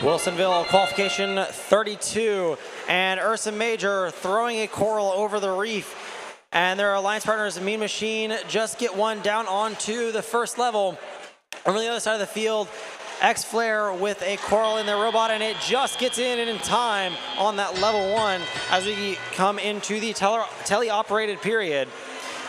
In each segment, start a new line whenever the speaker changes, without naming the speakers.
Wilsonville qualification 32, and Ursa Major throwing a coral over the reef. And their alliance partners, Mean Machine, just get one down onto the first level. Over the other side of the field, X-Flare with a coral in their robot, and it just gets in time on that level 1 as we come into the tele-operated period.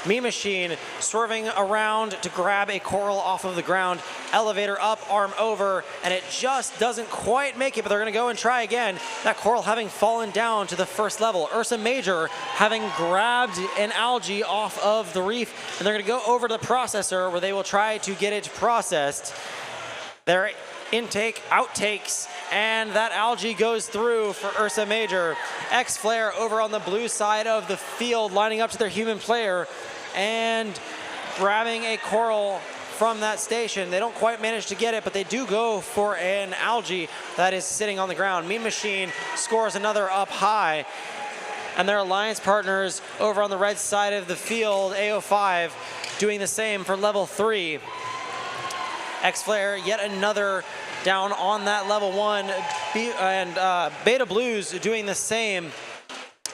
Mean Machine swerving around to grab a coral off of the ground, elevator up, arm over, and it just doesn't quite make it, but they're gonna go and try again. That coral having fallen down to the first level. Ursa Major having grabbed an algae off of the reef, and they're gonna go over to the processor where they will try to get it processed. Their intake, outtakes, and that algae goes through for Ursa Major. X-Flare over on the blue side of the field, lining up to their human player and grabbing a coral from that station. They don't quite manage to get it, but they do go for an algae that is sitting on the ground. Mean Machine scores another up high, and their alliance partners over on the red side of the field, AO5, doing the same for level 3. X-Flare, yet another down on that level 1, and Beta Blues doing the same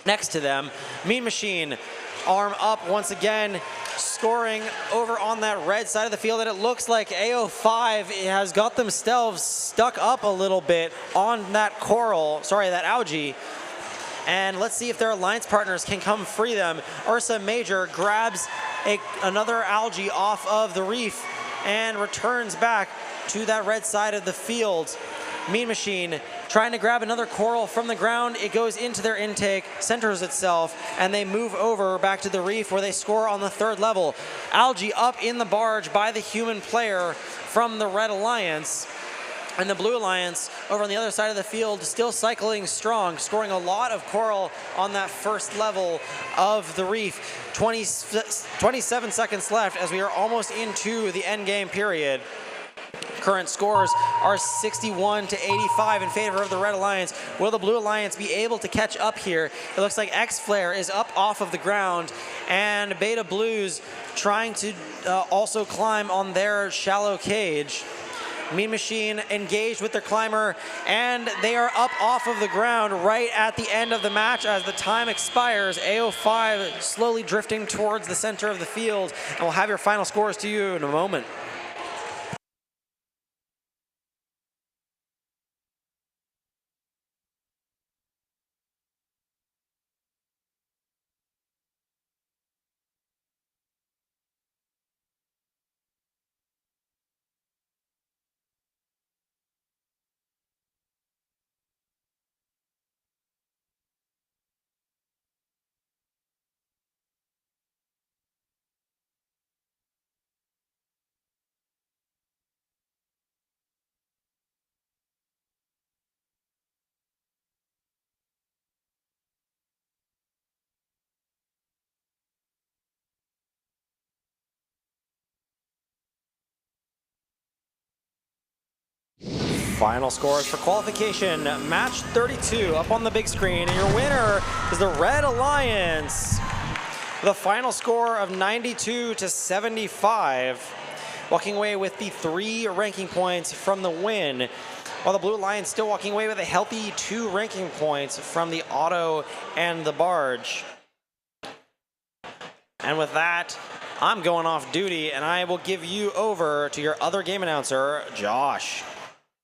next to them. Mean Machine, arm up once again, scoring over on that red side of the field, and it looks like AO5 has got themselves stuck up a little bit on that coral, sorry, that algae. And let's see if their alliance partners can come free them. Ursa Major grabs another algae off of the reef and returns back to that red side of the field. Mean Machine trying to grab another coral from the ground. It goes into their intake, centers itself, and they move over back to the reef where they score on the 3rd level. Algae up in the barge by the human player from the Red Alliance. And the Blue Alliance over on the other side of the field still cycling strong, scoring a lot of coral on that first level of the reef. 27 seconds left as we are almost into the end game period. Current scores are 61 to 85 in favor of the Red Alliance. Will the Blue Alliance be able to catch up here? It looks like X-Flare is up off of the ground, and Beta Blues trying to also climb on their shallow cage. Mean Machine engaged with their climber, and they are up off of the ground right at the end of the match as the time expires. AO5 slowly drifting towards the center of the field, and we'll have your final scores to you in a moment. Final scores for qualification, match 32 up on the big screen, and your winner is the Red Alliance with a final score of 92 to 75, walking away with the 3 ranking points from the win, while the Blue Alliance still walking away with a healthy 2 ranking points from the auto and the barge. And with that, I'm going off duty, and I will give you over to your other game announcer, Josh.